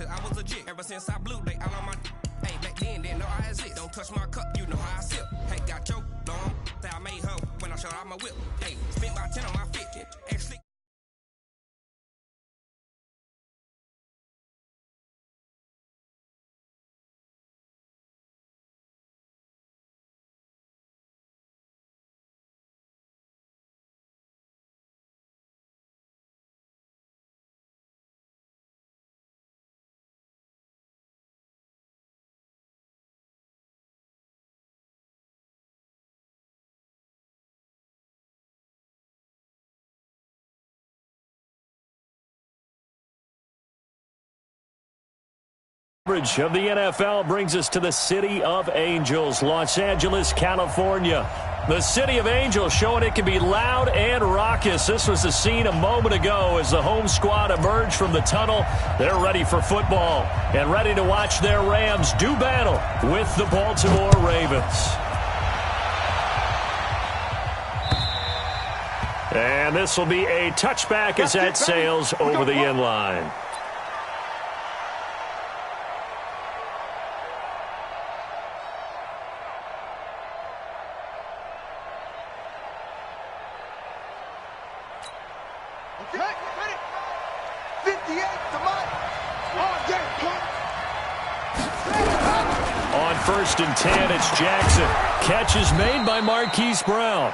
since I was a jit. Ever since I blew, they all on my. Hey, back then, didn't know I exist. Don't touch my cup, you know how I sip. Hey, got choked on. Say I made her when I showed out my whip. Hey, spent about 10 on my 50. Actually. Coverage of the NFL brings us to the City of Angels, Los Angeles, California. The City of Angels showing it can be loud and raucous. This was the scene a moment ago as the home squad emerged from the tunnel. They're ready for football and ready to watch their Rams do battle with the Baltimore Ravens. And this will be a touchback as that sails over the end line. On 1st and 10, it's Jackson. Catch is made by Marquise Brown.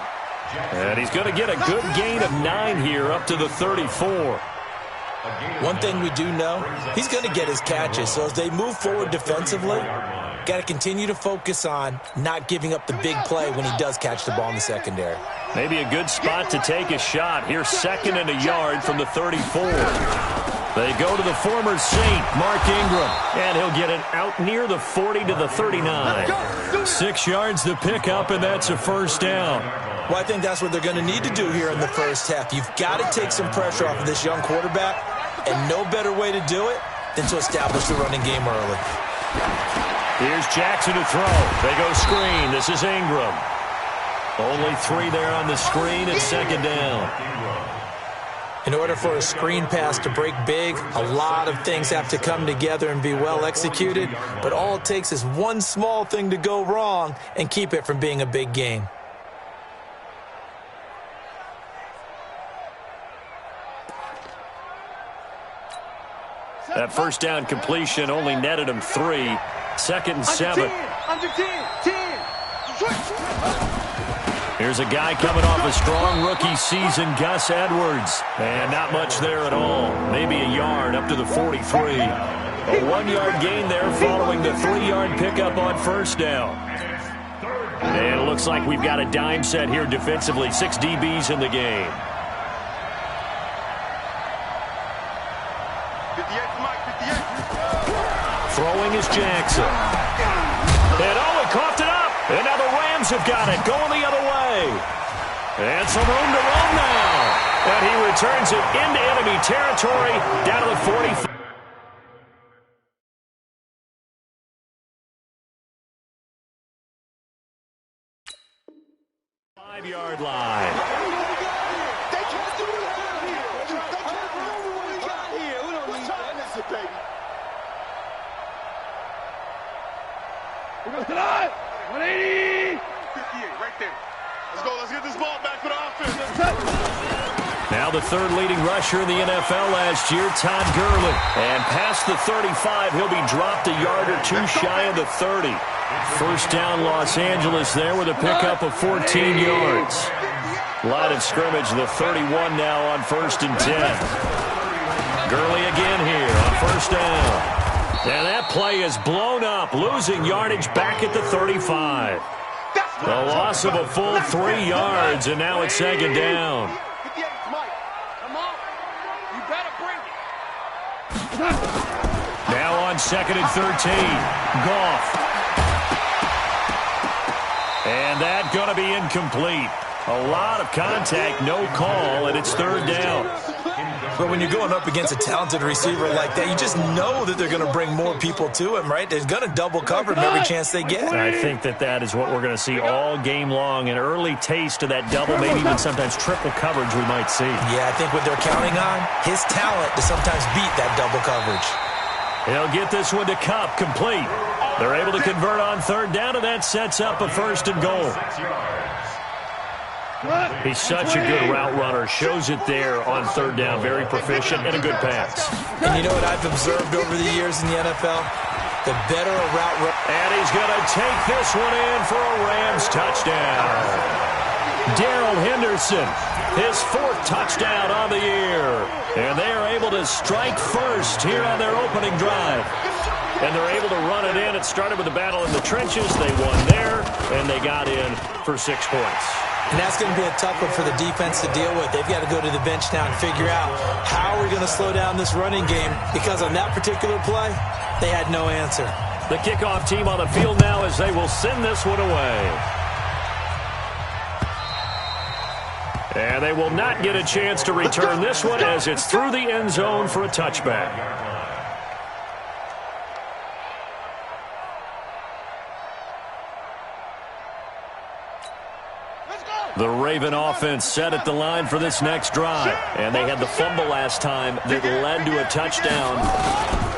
And he's going to get a good gain of 9 here up to the 34. One thing we do know, he's going to get his catches. So as they move forward defensively, got to continue to focus on not giving up the big play when he does catch the ball in the secondary. Maybe a good spot to take a shot. Here's 2nd and a yard from the 34. They go to the former Saint, Mark Ingram, and he'll get it out near the 40 to the 39. 6 yards to pick up, and that's a first down. Well, I think that's what they're going to need to do here in the first half. You've got to take some pressure off of this young quarterback, and no better way to do it than to establish the running game early. Here's Jackson to throw. They go screen. This is Ingram. Only 3 there on the screen and 2nd down. In order for a screen pass to break big, a lot of things have to come together and be well executed, but all it takes is one small thing to go wrong and keep it from being a big game. That first down completion only netted him 3. 2nd and 7. Under 10. Here's a guy coming off a strong rookie season, Gus Edwards. And not much there at all. Maybe a yard up to the 43. A 1-yard gain there following the 3-yard pickup on first down. And it looks like we've got a dime set here defensively. 6 DBs in the game. Throwing is Jackson. And he coughed it up. And now the Rams have got it, going the other way. And some room to run now. And he returns it into enemy territory, down to the 45. Five-yard line. They can't do it here. They can't do what we got here. We don't need that, baby. We're going to tonight. 180. 58, right there. Let's go. Let's get this ball back for the offense. Now the 3rd leading rusher in the NFL last year, Todd Gurley. And past the 35, he'll be dropped a yard or 2 shy of the 30. First down Los Angeles there with a pickup of 14 yards. Line of scrimmage, the 31 now on 1st and 10. Gurley again here on first down. And that play is blown up, losing yardage back at the 35. The loss of a full 3 yards, and now it's 2nd down. Now on 2nd and 13, Goff. And that going to be incomplete. A lot of contact, no call, and it's 3rd down. But when you're going up against a talented receiver like that, you just know that they're going to bring more people to him, right? They're going to double cover him every chance they get. And I think that is what we're going to see all game long. An early taste of that double, maybe even sometimes triple coverage we might see. Yeah, I think what they're counting on, his talent to sometimes beat that double coverage. He'll get this one to Cup, complete. They're able to convert on third down, and that sets up a 1st and goal. He's such a good route runner. Shows it there on third down. Very proficient and a good pass. And you know what I've observed over the years in the NFL? The better a route runner. And he's going to take this one in for a Rams touchdown. Darrell Henderson, his 4th touchdown on the year. And they are able to strike first here on their opening drive. And they're able to run it in. It started with a battle in the trenches. They won there, and they got in for 6 points. And that's going to be a tough one for the defense to deal with. They've got to go to the bench now and figure out how we're going to slow down this running game, because on that particular play, they had no answer. The kickoff team on the field now as they will send this one away. And they will not get a chance to return this one as it's through the end zone for a touchback. The Raven offense set at the line for this next drive. And they had the fumble last time that led to a touchdown.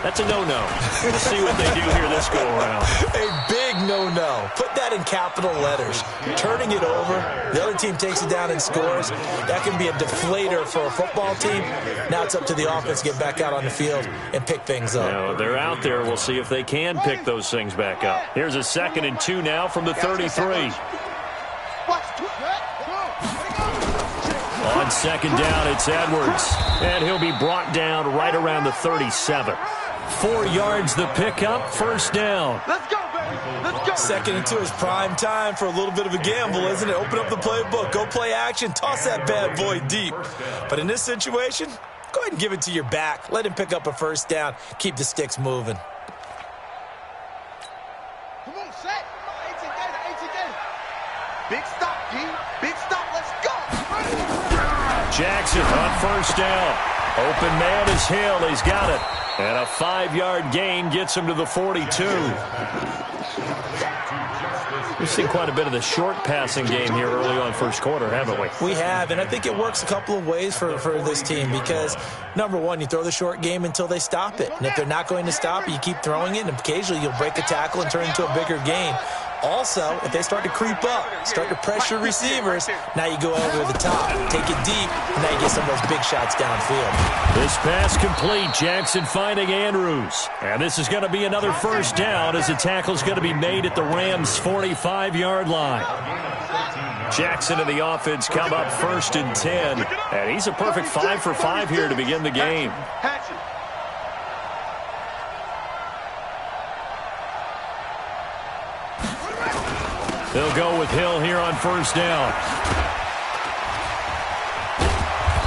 That's a no-no. We'll see what they do here this go-around. A big no-no. Put that in capital letters. Turning it over, the other team takes it down and scores. That can be a deflator for a football team. Now it's up to the offense to get back out on the field and pick things up. Now, they're out there. We'll see if they can pick those things back up. Here's a 2nd and 2 now from the 33. On 2nd down, it's Edwards. And he'll be brought down right around the 37. 4 yards the pickup, 1st down. Let's go, baby. Let's go. 2nd and 2 is prime time for a little bit of a gamble, isn't it? Open up the playbook, go play action, toss that bad boy deep. But in this situation, go ahead and give it to your back. Let him pick up a 1st down. Keep the sticks moving. Come on, set. 18 gator. Big stop, G. Big stop. Let's go. Jackson on 1st down. Open man is Hill. He's got it. And a 5-yard gain gets him to the 42. We've seen quite a bit of the short passing game here early on 1st quarter, haven't we? We have, and I think it works a couple of ways for this team because, number one, you throw the short game until they stop it. And if they're not going to stop it, you keep throwing it, and occasionally you'll break a tackle and turn it into a bigger gain. Also, if they start to creep up, start to pressure receivers, now you go over the top, take it deep, and now you get some of those big shots downfield. This pass complete. Jackson finding Andrews. And this is going to be another 1st down as the tackle's going to be made at the Rams' 45-yard line. Jackson and the offense come up 1st and 10. And he's a perfect 5 for 5 here to begin the game. They'll go with Hill here on 1st down.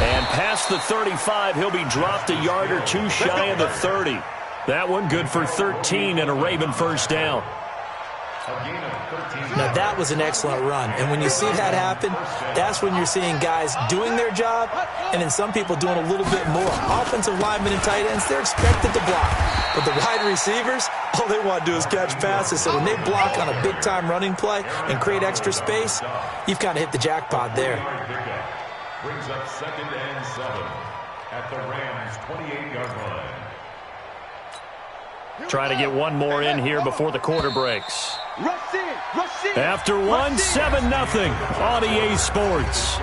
And past the 35, he'll be dropped a yard or 2 shy of the 30. That one good for 13 and a Raven 1st down. Now, that was an excellent run. And when you see that happen, that's when you're seeing guys doing their job and then some people doing a little bit more. Offensive linemen and tight ends, they're expected to block. But the wide receivers, all they want to do is catch passes. So when they block on a big-time running play and create extra space, you've kind of hit the jackpot there. Brings up 2nd and 7 at the Rams' 28-yard line. Trying to get one more in here before the quarter breaks. After one, 7-0 on EA Sports.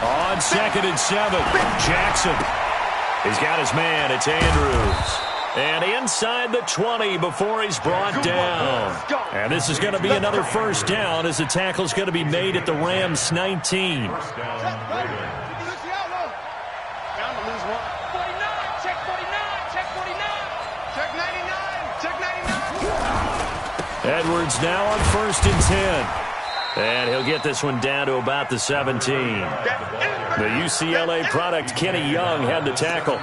On 2nd and 7, Jackson. He's got his man. It's Andrews. And inside the 20 before he's brought down. And this is going to be another 1st down as the tackle's going to be made at the Rams' 19. Edwards now on 1st and 10. And he'll get this one down to about the 17. The UCLA product, Kenny Young, had the tackle.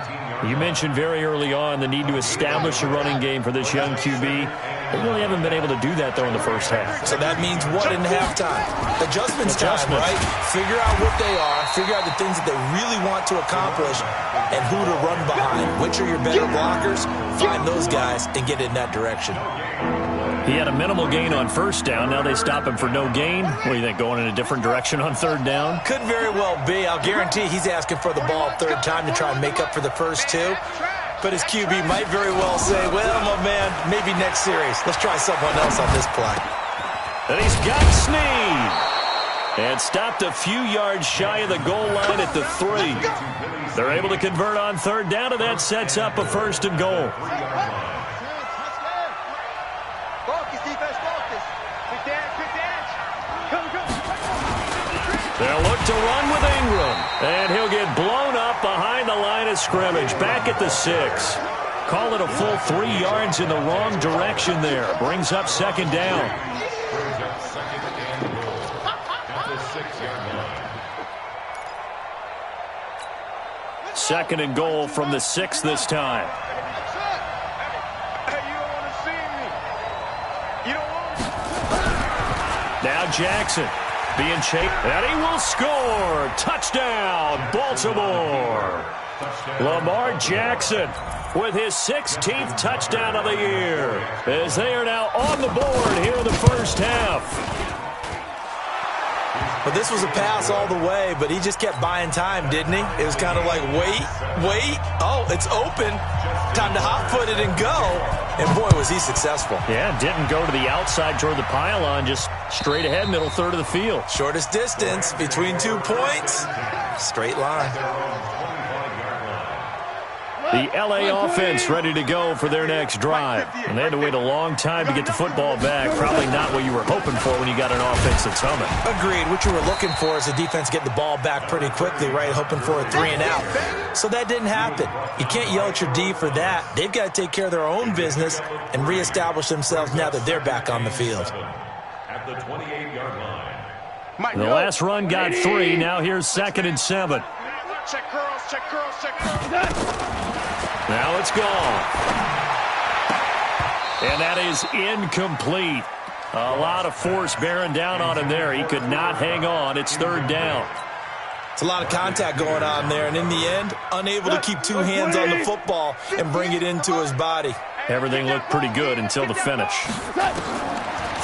You mentioned very early on the need to establish a running game for this young QB. They really haven't been able to do that, though, in the first half. So that means what in halftime? Adjustments time, right? Figure out what they are, figure out the things that they really want to accomplish, and who to run behind. Which are your better blockers? Find those guys and get in that direction. He had a minimal gain on first down. Now they stop him for no gain. What do you think, going in a different direction on third down? Could very well be. I'll guarantee he's asking for the ball third time to try and make up for the first two. But his QB might very well say, well, my man, maybe next series. Let's try someone else on this play. And he's got Snead. And stopped a few yards shy of the goal line at the 3. They're able to convert on third down, and that sets up a first and goal. They'll look to run with Ingram. And he'll get blown up behind the line of scrimmage. Back at the 6. Call it a full 3 yards in the wrong direction there. Brings up second down. Second and goal from the 6 this time. Now Jackson being chased, and he will score. Touchdown, Baltimore. Lamar Jackson with his 16th touchdown of the year, as they are now on the board here in the first half. Well, this was a pass all the way, but he just kept buying time, didn't he? It was kind of like, wait. Oh, it's open. Time to hot-foot it and go. And, boy, was he successful. Yeah, didn't go to the outside toward the pylon, just straight ahead, middle third of the field. Shortest distance between 2 points. Straight line. The LA offense ready to go for their next drive. And they had to wait a long time to get the football back. Probably not what you were hoping for when you got an offense that's humming. Agreed. What you were looking for is the defense getting the ball back pretty quickly, right? Hoping for a 3 and out. So that didn't happen. You can't yell at your D for that. They've got to take care of their own business and reestablish themselves now that they're back on the field. At the 28-yard line. The last run got 3. Now here's 2nd and 7. Check curls, check curls, check curls. Now it's gone. And that is incomplete. A lot of force bearing down on him there. He could not hang on. It's third down. It's a lot of contact going on there, and in the end, unable to keep 2 hands on the football and bring it into his body. Everything looked pretty good until the finish.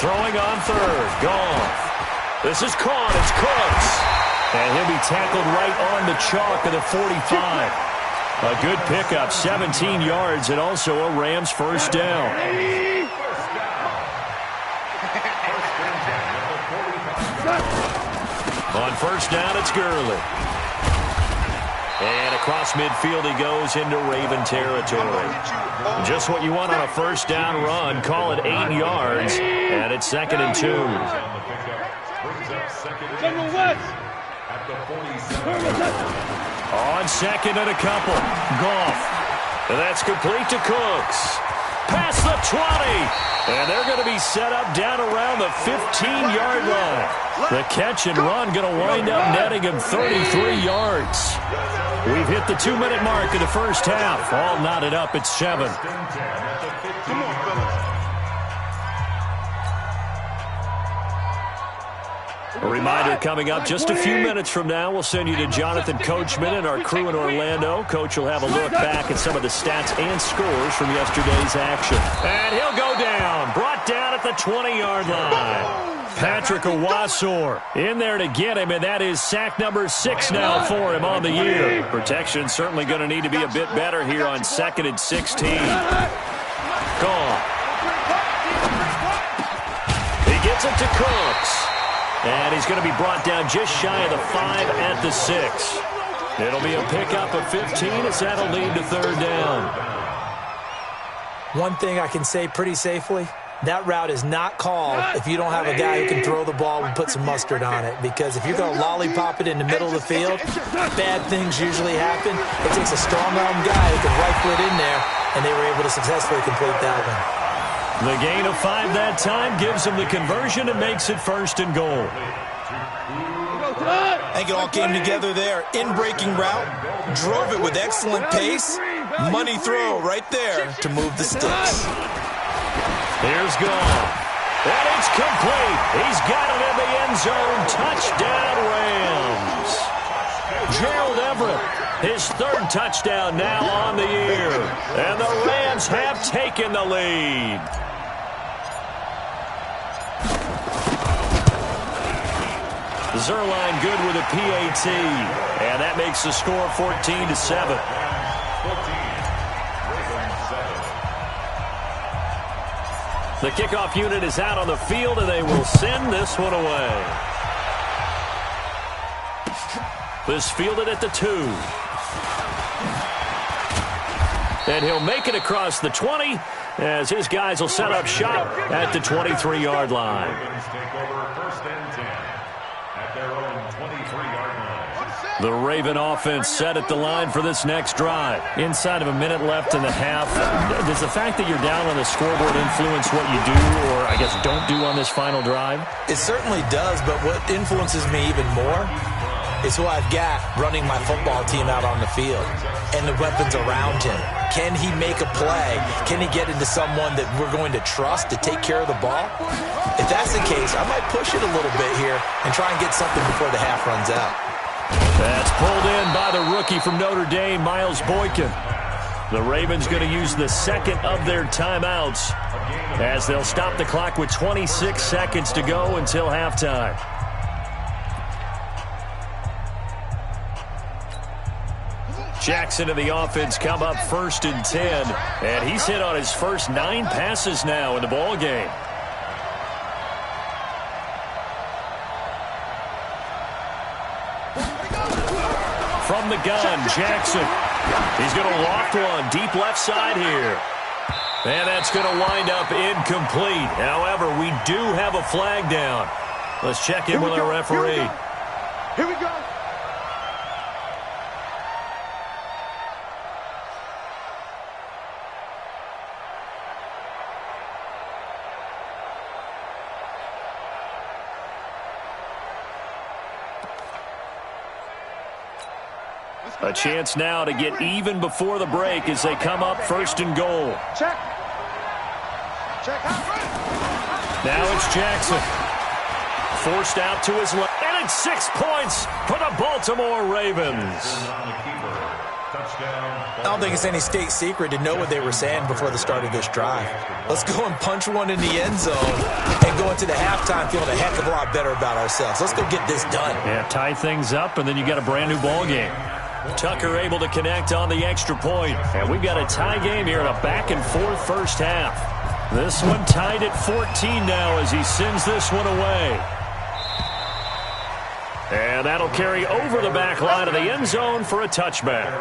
Throwing on third. Gone. This is caught. It's Cooks. And he'll be tackled right on the chalk of the 45. A good pickup, 17 yards, and also a Rams first down. On first down, it's Gurley. And across midfield he goes into Raven territory. Just what you want on a first down run. Call it 8 yards, and it's 2nd and 2. On second and a couple. Goff. And that's complete to Cooks. Past the 20. And they're going to be set up down around the 15-yard line. The catch and run going to wind up netting him 33 yards. We've hit the 2-minute mark in the first half. All knotted up at 7. Come on, fellas. A reminder coming up just a few minutes from now. We'll send you to Jonathan Coachman and our crew in Orlando. Coach will have a look back at some of the stats and scores from yesterday's action. And he'll go down. Brought down at the 20-yard line. Patrick Owasor in there to get him, and that is sack number 6 now for him on the year. Protection certainly going to need to be a bit better here on 2nd and 16. Gone. He gets it to Cooks. And he's going to be brought down just shy of the 5 at the 6. It'll be a pickup of 15 as that'll lead to third down. One thing I can say pretty safely, that route is not called if you don't have a guy who can throw the ball and put some mustard on it. Because if you're going to lollipop it in the middle of the field, bad things usually happen. It takes a strong-arm guy who can rifle it in there, and they were able to successfully complete that one. The gain of 5 that time gives him the conversion and makes it 1st and goal. I think it all came together there. In-breaking route, drove it with excellent pace. Money throw right there to move the sticks. Here's Goff. And it's complete. He's got it in the end zone. Touchdown, Rams. Gerald Everett, his third touchdown now on the year. And the Rams have taken the lead. Zerline good with a PAT. And that makes the score 14-7. The kickoff unit is out on the field, and they will send this one away. This fielded at the 2. And he'll make it across the 20 as his guys will set up shop at the 23-yard line. Take over first and 10 at their own 23-yard line. The Raven offense set at the line for this next drive. Inside of a minute left in the half, does the fact that you're down on the scoreboard influence what you do, or I guess don't do on this final drive? It certainly does, but what influences me even more is who I've got running my football team out on the field and the weapons around him. Can he make a play? Can he get into someone that we're going to trust to take care of the ball? If that's the case, I might push it a little bit here and try and get something before the half runs out. That's pulled in by the rookie from Notre Dame, Miles Boykin. The Ravens going to use the second of their timeouts as they'll stop the clock with 26 seconds to go until halftime. Jackson and the offense come up first and 10, and he's hit on his first 9 passes now in the ball game. From the gun, Jackson. He's going to loft one deep left side here. And that's going to wind up incomplete. However, we do have a flag down. Let's check in with our referee. Here we go. A chance now to get even before the break as they come up first and goal. Check. Now it's Jackson. Forced out to his left. And it's 6 points for the Baltimore Ravens. I don't think it's any state secret to know what they were saying before the start of this drive. Let's go and punch one in the end zone and go into the halftime feeling a heck of a lot better about ourselves. Let's go get this done. Yeah, tie things up, and then you got a brand-new ball game. Tucker able to connect on the extra point. And we've got a tie game here in a back-and-forth first half. This one tied at 14 now as he sends this one away. And that'll carry over the back line of the end zone for a touchback.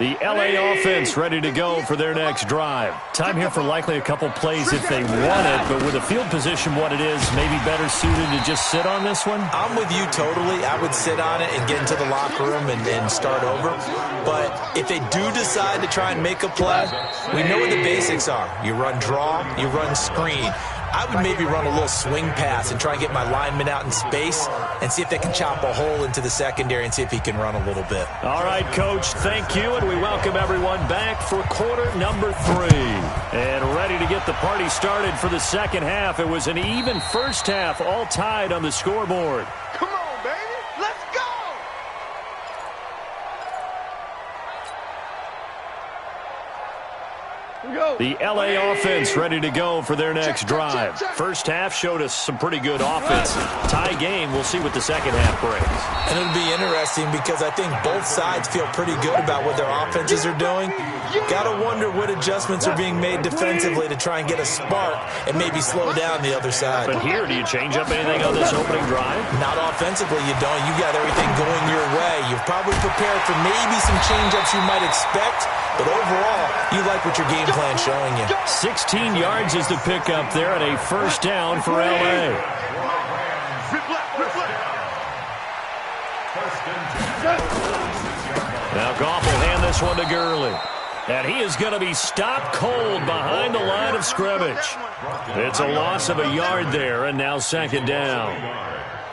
The LA offense ready to go for their next drive. Time here for likely a couple plays if they want it, but with a field position what it is, maybe better suited to just sit on this one? I'm with you totally. I would sit on it and get into the locker room and start over. But if they do decide to try and make a play, we know what the basics are. You run draw, you run screen. I would maybe run a little swing pass and try and get my lineman out in space and see if they can chop a hole into the secondary and see if he can run a little bit. All right, Coach, thank you, and we welcome everyone back for quarter number 3. And ready to get the party started for the second half. It was an even first half, all tied on the scoreboard. Come on, baby. Let's go. The LA offense ready to go for their next drive. First half showed us some pretty good offense. Tie game, we'll see what the second half brings. And it'll be interesting because I think both sides feel pretty good about what their offenses are doing. Got to wonder what adjustments are being made defensively to try and get a spark and maybe slow down the other side. But here, do you change up anything on this opening drive? Not offensively, you don't. You got everything going your way. You've probably prepared for maybe some change-ups you might expect, but overall, you like what your game plan's showing you. 16 yards is the pickup there at a first down for L.A. Now Goff will hand this one to Gurley. And he is going to be stopped cold behind the line of scrimmage. It's a loss of a yard there, and now second down.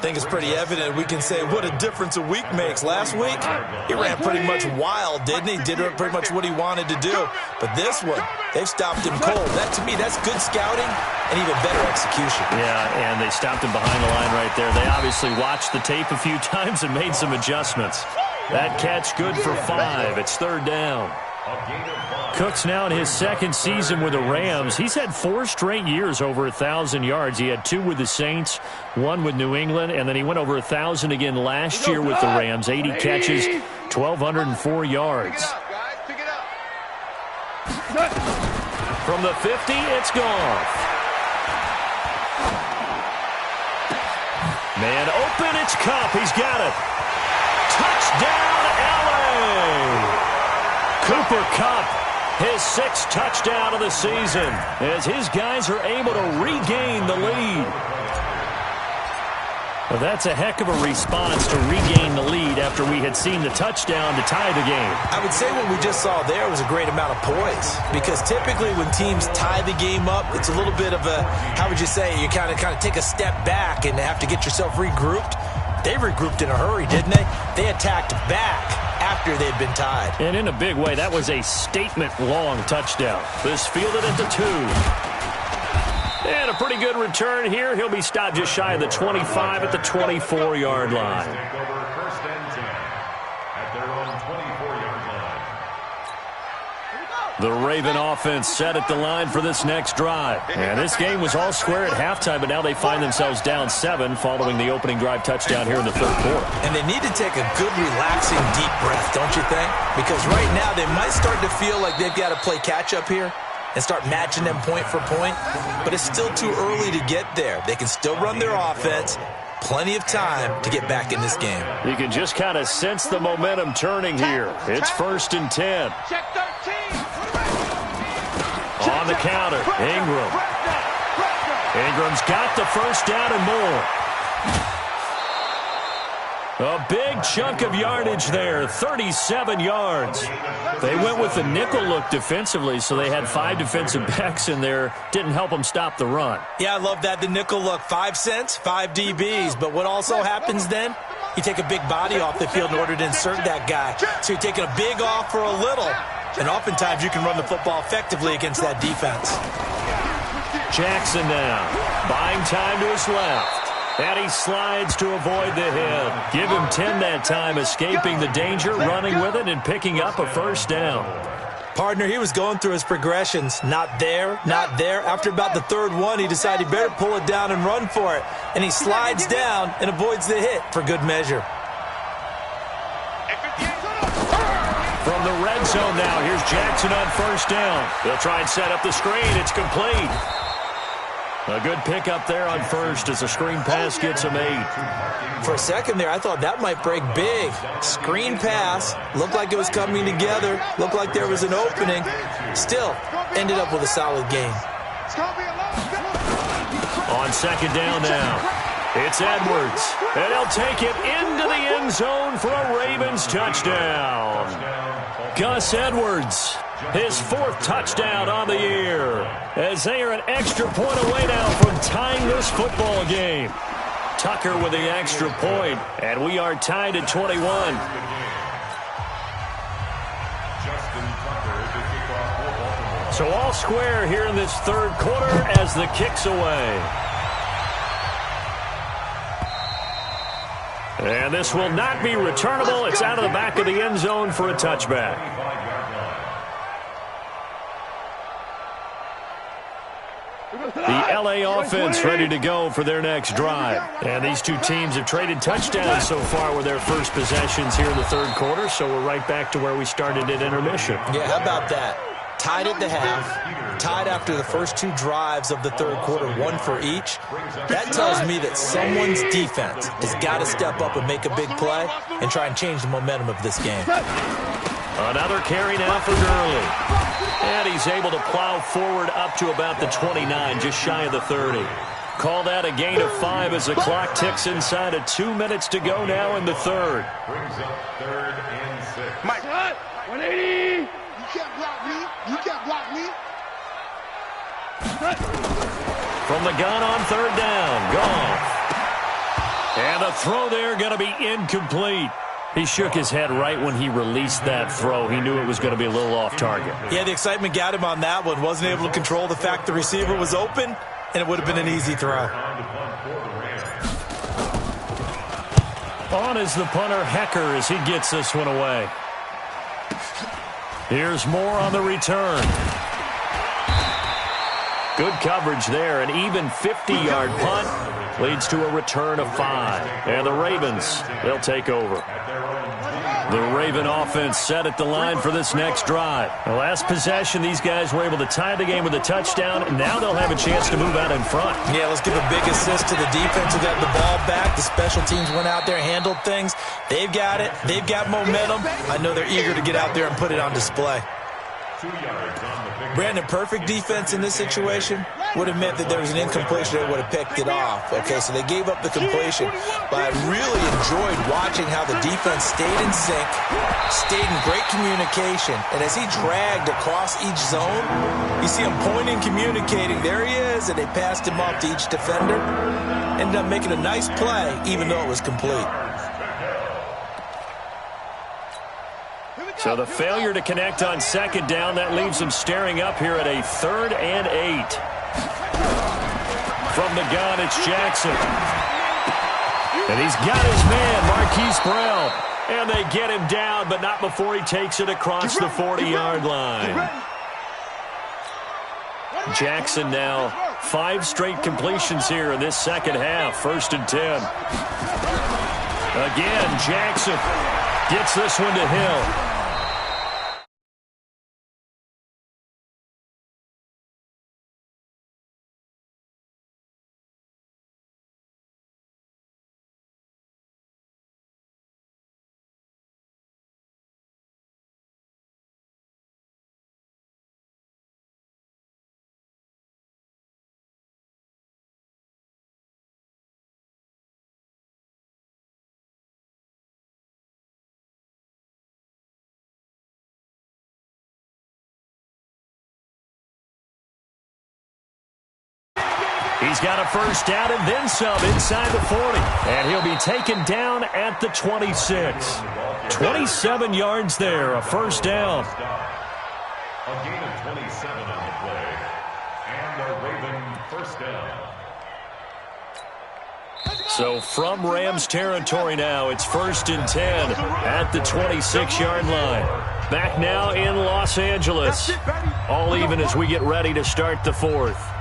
I think it's pretty evident. We can say what a difference a week makes. Last week, he ran pretty much wild, didn't he? Did pretty much what he wanted to do. But this one, they've stopped him cold. That, to me, that's good scouting and even better execution. Yeah, and they stopped him behind the line right there. They obviously watched the tape a few times and made some adjustments. That catch good for 5. It's third down. Cook's now in his second season with the Rams. He's had 4 straight years over 1,000 yards. He had 2 with the Saints, 1 with New England, and then he went over 1,000 again last year with the Rams. 80 catches, 1,204 yards. From the 50, it's gone. Man open, it's Kupp. He's got it. Touchdown, L.A. Cooper Kupp, his 6th touchdown of the season, as his guys are able to regain the lead. Well, that's a heck of a response to regain the lead after we had seen the touchdown to tie the game. I would say what we just saw there was a great amount of poise, because typically when teams tie the game up, it's a little bit of a, how would you say, you kind of take a step back and have to get yourself regrouped. They regrouped in a hurry, didn't they? They attacked back after they'd been tied. And in a big way, that was a statement-long touchdown. This fielded at the 2. And a pretty good return here. He'll be stopped just shy of the 25 at the 24-yard line. The Raven offense set at the line for this next drive. And this game was all square at halftime, but now they find themselves down 7 following the opening drive touchdown here in the third quarter. And they need to take a good, relaxing, deep breath, don't you think? Because right now they might start to feel like they've got to play catch-up here and start matching them point for point. But it's still too early to get there. They can still run their offense. Plenty of time to get back in this game. You can just kind of sense the momentum turning here. It's 1st and 10. Check 13. On the counter, Ingram. Ingram's got the first down and more. A big chunk of yardage there, 37 yards. They went with the nickel look defensively, so they had 5 defensive backs in there. Didn't help them stop the run. Yeah, I love that, the nickel look. 5 cents, 5 DBs. But what also happens then? You take a big body off the field in order to insert that guy. So you're taking a big off for a little. And oftentimes you can run the football effectively against that defense. Jackson now, buying time to his left. And he slides to avoid the hit. Give him 10 that time, escaping the danger, running with it, and picking up a first down. Partner, he was going through his progressions. Not there, not there. After about the 3rd one, he decided he better pull it down and run for it. And he slides down and avoids the hit for good measure. From the red zone now, here's Jackson on first down. They'll try and set up the screen. It's complete. A good pickup there on first as the screen pass gets him 8. For a second there, I thought that might break big. Screen pass. Looked like it was coming together. Looked like there was an opening. Still, ended up with a solid game. On second down now, it's Edwards. And he'll take it into the end zone for a Ravens touchdown. Gus Edwards, his 4th touchdown on the year, as they are an extra point away now from tying this football game. Tucker with the extra point, and we are tied at 21. So all square here in this third quarter as the kick's away. And this will not be returnable. It's out of the back of the end zone for a touchback. The LA offense ready to go for their next drive. And these two teams have traded touchdowns so far with their first possessions here in the third quarter, so we're right back to where we started at intermission. Yeah, how about that? Tied at the half, tied after the first 2 drives of the third quarter, 1 for each. That tells me that someone's defense has got to step up and make a big play and try and change the momentum of this game. Another carry now for Gurley. And he's able to plow forward up to about the 29, just shy of the 30. Call that a gain of 5 as the clock ticks inside of 2 minutes to go now in the third. Brings up 3rd and 6. Mike, 180. You can't block me. You can't block me. From the gun on third down, Goff. And the throw there going to be incomplete. He shook his head right when he released that throw. He knew it was going to be a little off target. Yeah, the excitement got him on that one. Wasn't able to control the fact the receiver was open, and it would have been an easy throw. On is the punter, Hecker, as he gets this one away. Here's Moore on the return. Good coverage there. An even 50-yard punt leads to a return of 5. And the Ravens, they'll take over. The Raven offense set at the line for this next drive. The last possession, these guys were able to tie the game with a touchdown. Now they'll have a chance to move out in front. Yeah, let's give a big assist to the defense who got the ball back. The special teams went out there, handled things. They've got it. They've got momentum. I know they're eager to get out there and put it on display. Brandon, perfect defense in this situation would have meant that there was an incompletion. They would have picked it off. Okay, so they gave up the completion. But I really enjoyed watching how the defense stayed in sync, stayed in great communication. And as he dragged across each zone, you see him pointing, communicating. There he is, and they passed him off to each defender. Ended up making a nice play, even though it was complete. So the failure to connect on second down, that leaves him staring up here at a 3rd and 8. From the gun, it's Jackson. And he's got his man, Marquise Brown. And they get him down, but not before he takes it across the 40-yard line. Jackson now 5 straight completions here in this second half. 1st and 10. Again, Jackson gets this one to Hill. He's got a first down and then some inside the 40. And he'll be taken down at the 26. 27 yards there, a first down. A gain of 27 on the play. And a Raven first down. So from Rams territory now, it's 1st and 10 at the 26-yard line. Back now in Los Angeles. All even as we get ready to start the 4th.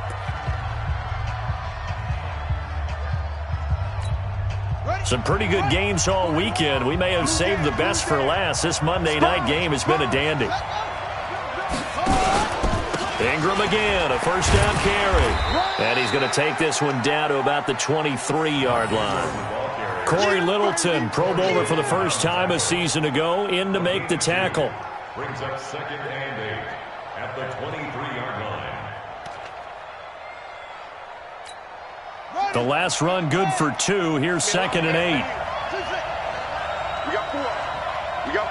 Some pretty good games all weekend. We may have saved the best for last. This Monday night game has been a dandy. Ingram again, a first down carry. And he's going to take this one down to about the 23-yard line. Corey Littleton, Pro Bowler for the first time a season ago, in to make the tackle. Brings up 2nd and 8 at the 23-yard line. The last run good for 2. Here's 2nd and 8. We got 4. We got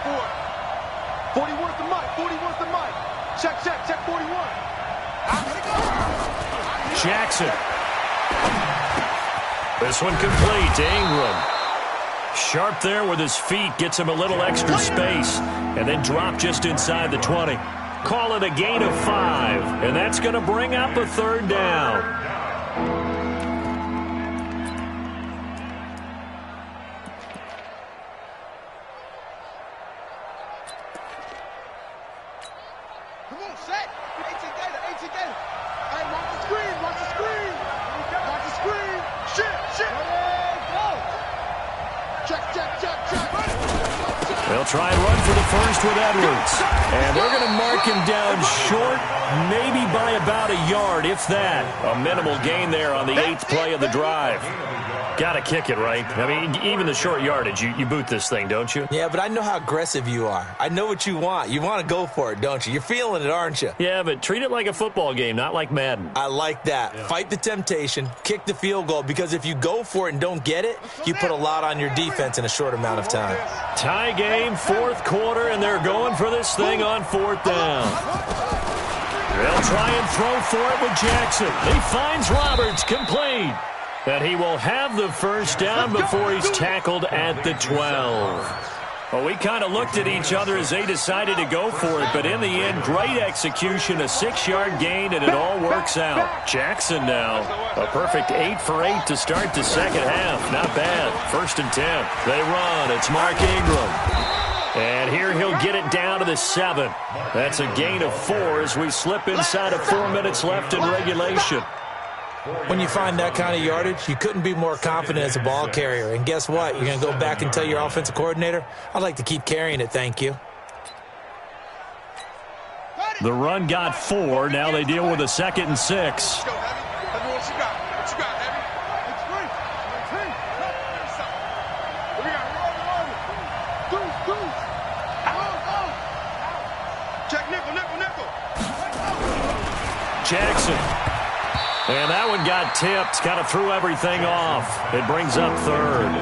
4. 41's the mic. 41's the mic. Check 41. Jackson. This one complete to Ingram. Sharp there with his feet. Gets him a little extra space. And then drop just inside the 20. Call it a gain of 5. And that's going to bring up a 3rd down. They'll try and run for the first with Edwards. And they're going to mark him down short, maybe by about a yard, if that. A minimal gain there on the 8th play of the drive. Got to kick it, right? I mean, even the short yardage, you boot this thing, don't you? Yeah, but I know how aggressive you are. I know what you want. You want to go for it, don't you? You're feeling it, aren't you? Yeah, but treat it like a football game, not like Madden. I like that. Yeah. Fight the temptation, kick the field goal, because if you go for it and don't get it, you put a lot on your defense in a short amount of time. Tie game, 4th quarter, and they're going for this thing on 4th down. They'll try and throw for it with Jackson. He finds Roberts, complete. And he will have the first down before he's tackled at the 12. Well, we kind of looked at each other as they decided to go for it, but in the end, great execution, a 6-yard gain, and it all works out. Jackson now, a perfect 8 for 8 to start the second half. Not bad. 1st and 10. They run. It's Mark Ingram. And here he'll get it down to the 7. That's a gain of 4 as we slip inside of 4 minutes left in regulation. When you find that kind of yardage, you couldn't be more confident as a ball carrier. And guess what? You're going to go back and tell your offensive coordinator, I'd like to keep carrying it, thank you. The run got 4. Now they deal with a 2nd and 6. Jackson. And that one got tipped, kind of threw everything off. It brings up 3rd.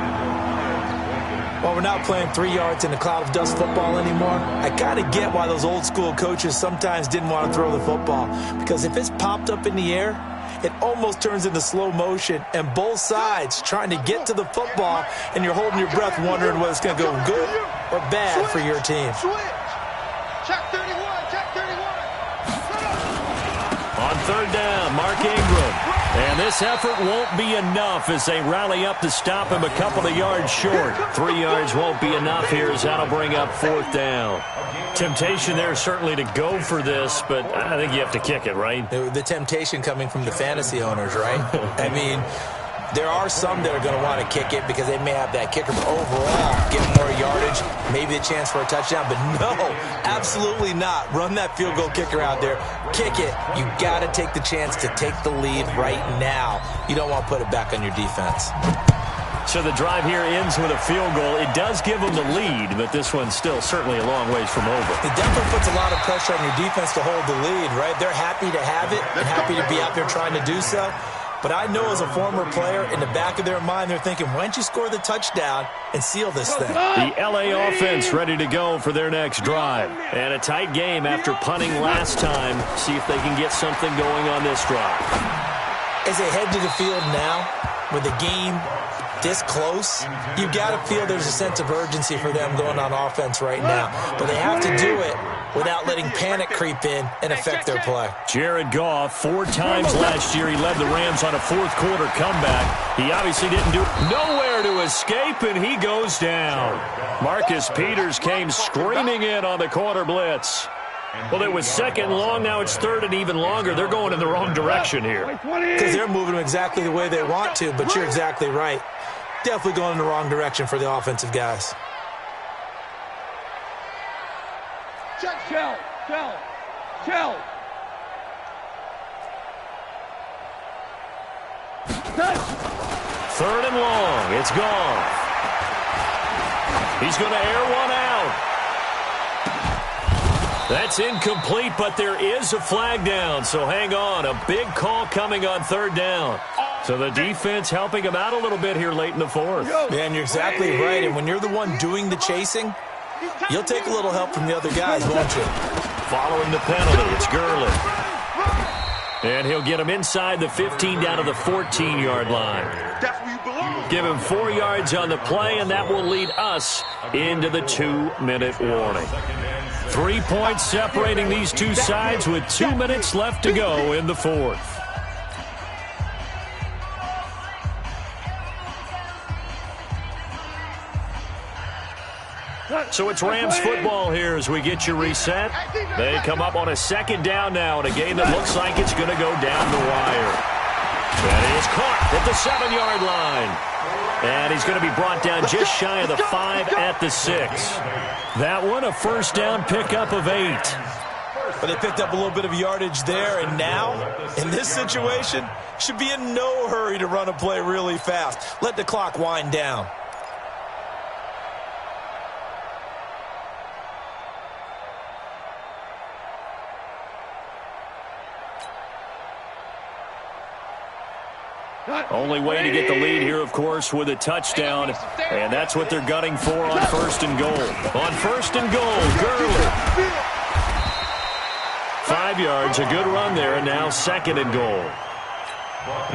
Well, we're not playing 3 yards in a cloud of dust football anymore. I kind of get why those old school coaches sometimes didn't want to throw the football. Because if it's popped up in the air, it almost turns into slow motion. And both sides trying to get to the football, and you're holding your breath wondering whether it's going to go good or bad for your team. Check 31, check 31. On 3rd down, Mark Ingram. And this effort won't be enough as they rally up to stop him a couple of yards short. 3 yards won't be enough here as that'll bring up 4th down. Temptation there certainly to go for this, but I think you have to kick it, right? The temptation coming from the fantasy owners, right? I mean, there are some that are going to want to kick it because they may have that kicker, but overall, get more yardage, maybe a chance for a touchdown. But no, absolutely not. Run that field goal kicker out there. Kick it. You got to take the chance to take the lead right now. You don't want to put it back on your defense. So the drive here ends with a field goal. It does give them the lead, but this one's still certainly a long ways from over. It definitely puts a lot of pressure on your defense to hold the lead, right? They're happy to have it and happy to be out there trying to do so. But I know as a former player, in the back of their mind, they're thinking, why don't you score the touchdown and seal this thing? The L.A. offense ready to go for their next drive. And a tight game after punting last time. See if they can get something going on this drive. As they head to the field now, with the game this close, you've got to feel there's a sense of urgency for them going on offense right now. But they have to do it without letting panic creep in and affect their play. Jared Goff, 4 times last year, he led the Rams on a 4th quarter comeback. He obviously didn't do nowhere to escape, and he goes down. Marcus Peters came screaming in on the corner blitz. Well, it was 2nd and long. Now it's 3rd and even longer. They're going in the wrong direction here. Because they're moving them exactly the way they want to, but you're exactly right. Definitely going in the wrong direction for the offensive guys. Check, shell. 3rd and long. It's gone. He's going to air one out. That's incomplete, but there is a flag down, so hang on. A big call coming on 3rd down. So the defense helping him out a little bit here late in the 4th. Man, you're exactly right. And when you're the one doing the chasing, you'll take a little help from the other guys, won't you? Following the penalty, it's Gurley. And he'll get him inside the 15 down to the 14-yard line. Give him 4 yards on the play, and that will lead us into the 2-minute warning. 3 points separating these two sides with 2 minutes left to go in the 4th. So it's Rams football here as we get you reset. They come up on a 2nd down now in a game that looks like it's going to go down the wire. And he is caught at the 7-yard line. And he's going to be brought down just shy of the 5 at the 6. That one, a 1st down pickup of 8. But they picked up a little bit of yardage there, and now, in this situation, should be in no hurry to run a play really fast. Let the clock wind down. Only way to get the lead here, of course, with a touchdown, and that's what they're gunning for on 1st and goal. On 1st and goal, Gurley. 5 yards, a good run there, and now 2nd and goal.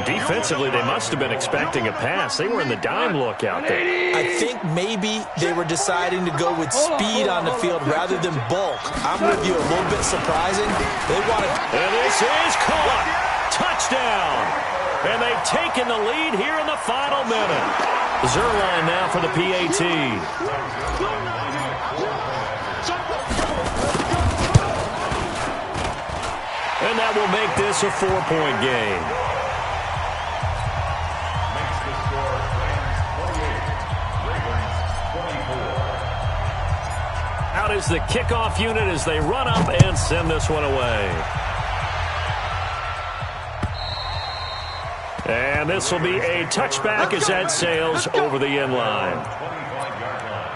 Defensively, they must have been expecting a pass. They were in the dime look out there. I think maybe they were deciding to go with speed on the field rather than bulk. I'm with you, a little bit surprising. They wanted. And this is caught. Touchdown. And they've taken the lead here in the final minute. Zerline now for the PAT. And that will make this a 4-point game. Makes the score Rams 28, Ravens 24. Out is the kickoff unit as they run up and send this one away. And this will be a touchback as that sails over the end line. 25-yard line.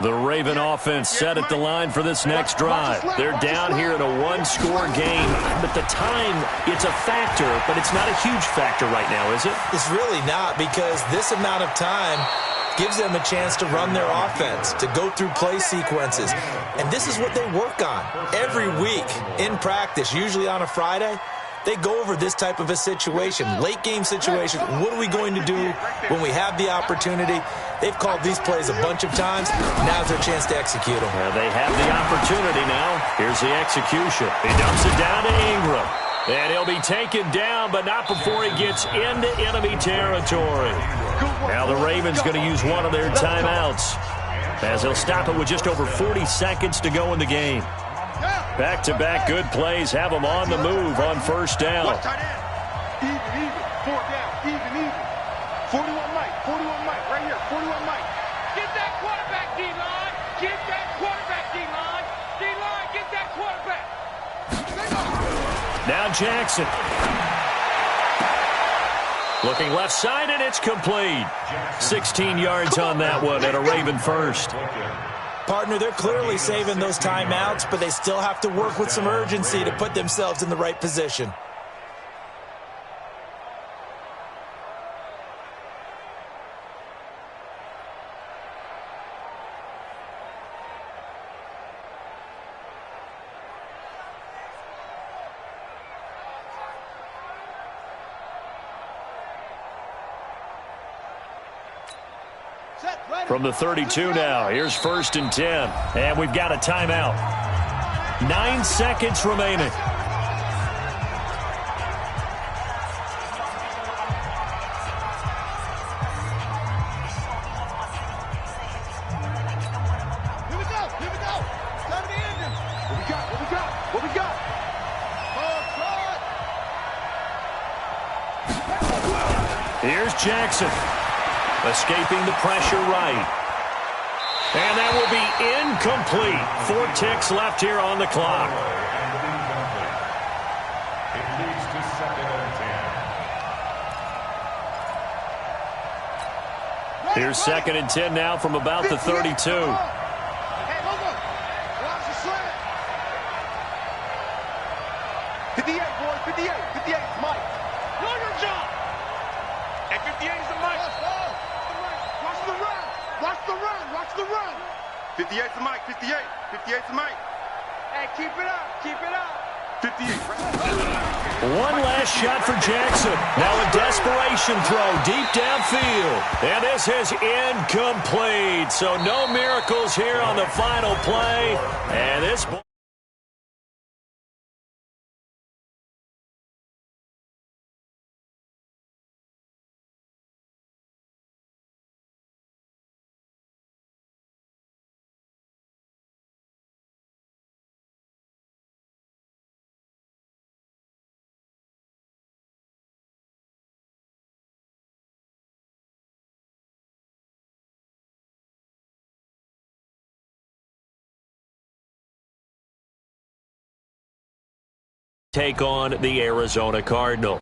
The Raven offense set at the line for this next drive. They're down here in a one-score game, but the time, it's a factor, but it's not a huge factor right now, is it? It's really not, because this amount of time gives them a chance to run their offense, to go through play sequences. And this is what they work on every week in practice, usually on a Friday. They go over this type of a situation, late game situation. What are we going to do when we have the opportunity? They've called these plays a bunch of times. Now's their chance to execute them. They have the opportunity now. Here's the execution. He dumps it down to Ingram. And he'll be taken down, but not before he gets into enemy territory. Now the Ravens going to use one of their timeouts, as they'll stop it with just over 40 seconds to go in the game. Back-to-back good plays have them on the move on first down. Even, 4 down, even. 41 Mike, right here, 41 Mike. Get that quarterback, D-line. Get that quarterback, D-line. D-line, get that quarterback. Now Jackson. Looking left side, and it's complete. 16 yards on that one, and a Raven first. Partner, they're clearly saving those timeouts, but they still have to work with some urgency to put themselves in the right position. From the 32 now, here's 1st and 10. And we've got a timeout. 9 seconds remaining. Here we go. Time to end him. What we got? Here's Jackson. Escaping the pressure right. And that will be incomplete. 4 ticks left here on the clock. It leads to 2nd and 10. Here's 2nd and 10 now from about the 32. Hey, look. Watch the slant. 58, boys, 58. 58 is Mike. Know your job. At 58 is the Mike. Watch the run. 58 to Mike, 58 to Mike. Hey, keep it up. 58. One last shot for Jackson. Now a desperation throw deep downfield. And this is incomplete. So no miracles here on the final play. And this... take on the Arizona Cardinals.